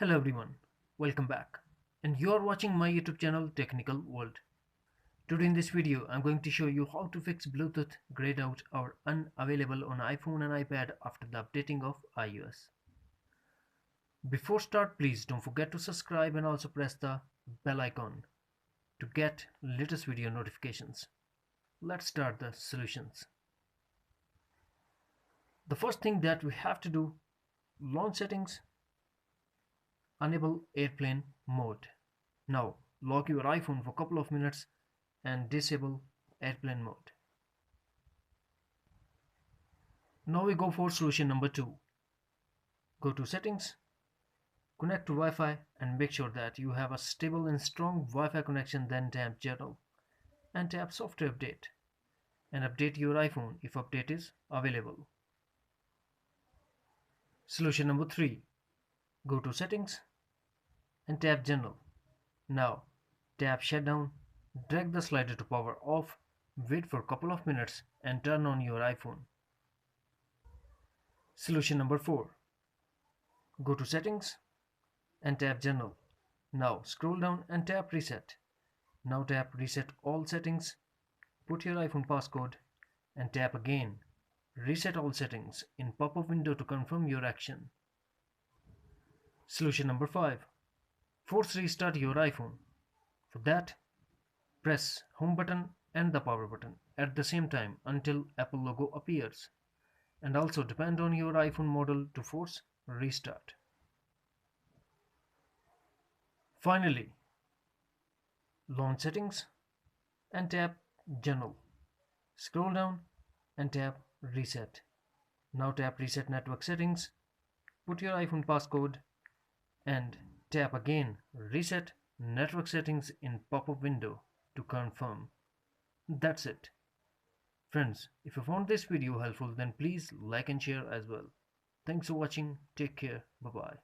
Hello everyone, welcome back. And you are watching my YouTube channel Technical World. Today in this video, I'm going to show you how to fix Bluetooth grayed out or unavailable on iPhone and iPad after the updating of iOS. Before start, please don't forget to subscribe and also press the bell icon to get latest video notifications. Let's start the solutions. The first thing that we have to do, launch settings, enable airplane mode. Now lock your iPhone for a couple of minutes and disable airplane mode. Now we go for solution number 2. Go to settings, connect to Wi-Fi and make sure that you have a stable and strong Wi-Fi connection, then tap general and tap software update and update your iPhone if update is available. Solution number 3. Go to settings and tap general. Now tap shutdown, drag the slider to power off, wait for a couple of minutes and turn on your iPhone. Solution number 4. Go to settings and tap general. Now scroll down and tap reset. Now tap reset all settings, put your iPhone passcode and tap again reset all settings in pop-up window to confirm your action. Solution number 5. Force restart your iPhone. For that, press home button and the power button at the same time until Apple logo appears, and also depend on your iPhone model to force restart. Finally, launch settings and tap general. Scroll down and tap reset. Now tap reset network settings, put your iPhone passcode and tap again reset network settings in pop-up window to confirm. That's it. Friends, if you found this video helpful, then please like and share as well. Thanks for watching. Take care. Bye bye.